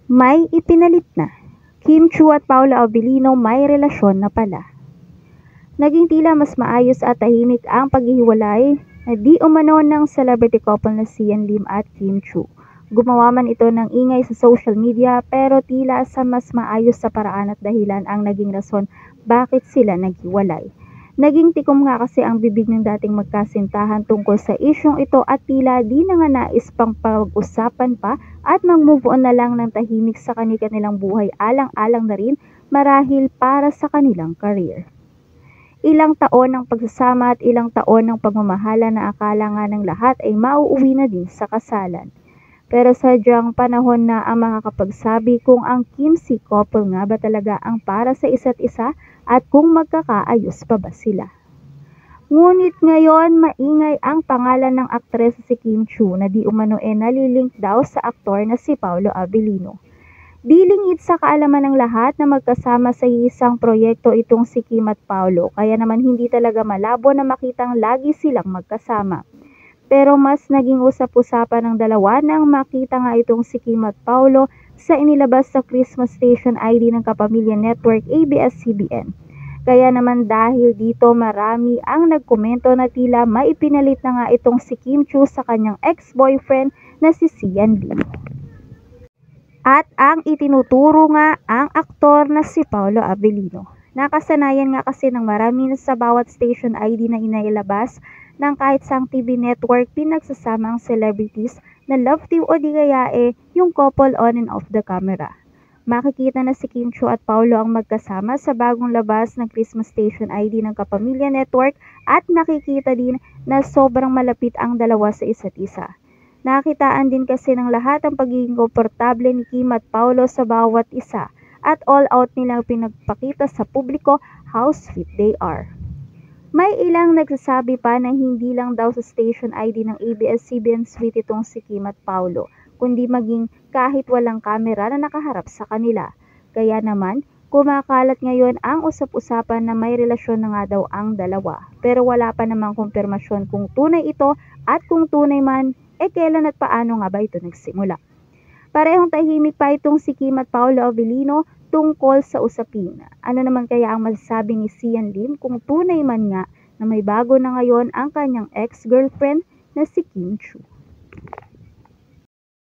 May ipinalit na. Kim Chiu at Paolo Abilino may relasyon na pala. Naging tila mas maayos at tahimik ang paghihiwalay na di umano ng celebrity couple na Sian Lim at Kim Chiu. Gumawa man ito ng ingay sa social media pero tila sa mas maayos sa paraan at dahilan ang naging rason bakit sila naghiwalay. Naging tikom nga kasi ang bibig ng dating magkasintahan tungkol sa isyong ito at tila di na nga nais pang pag-usapan pa at mag-move on na lang ng tahimik sa kanilang buhay alang-alang na rin marahil para sa kanilang career. Ilang taon ng pagsasama at ilang taon ng pagmamahala na akala nga ng lahat ay mauuwi na din sa kasalan. Pero sadyang panahon na ang makakapagsabi kung ang Kim-si couple nga ba talaga ang para sa isa't isa at kung magkakaayos pa ba sila. Ngunit ngayon maingay ang pangalan ng aktres si Kim Chiu na di umano nalilink daw sa aktor na si Paolo Abilino. Di lingid sa kaalaman ng lahat na magkasama sa isang proyekto itong si Kim at Paolo kaya naman hindi talaga malabo na makitang lagi silang magkasama. Pero mas naging usap-usapan ng dalawa nang makita nga itong si Kim at Paolo sa inilabas sa Christmas Station ID ng Kapamilya Network ABS-CBN. Kaya naman dahil dito marami ang nagkomento na tila maipinalit na nga itong si Kim Chiu sa kanyang ex-boyfriend na si Sian Lim. At ang itinuturo nga ang aktor na si Paolo Abilino. Nakasanayan nga kasi ng marami na sa bawat station ID na inailabas ng kahit saang TV network pinagsasama ang celebrities na love team o di kaya yung couple on and off the camera. Makikita na si Kim Chiu at Paolo ang magkasama sa bagong labas ng Christmas Station ID ng Kapamilya Network at nakikita din na sobrang malapit ang dalawa sa isa't isa. Nakitaan din kasi ng lahat ang pagiging komportable ni Kim at Paolo sa bawat isa at all out nilang pinagpakita sa publiko how sweet they are. May ilang nagsasabi pa na hindi lang daw sa station ID ng ABS-CBN sweet itong si Kim at Paolo, kundi maging kahit walang kamera na nakaharap sa kanila. Kaya naman, kumakalat ngayon ang usap-usapan na may relasyon na nga daw ang dalawa. Pero wala pa namang kumpirmasyon kung tunay ito at kung tunay man, kailan at paano nga ba ito nagsimula. Parehong tahimik pa itong si Kim at Paolo Abilino tungkol sa usapin. Ano naman kaya ang masasabi ni Sian Lim kung tunay man nga na may bago na ngayon ang kanyang ex-girlfriend na si Kim Chiu.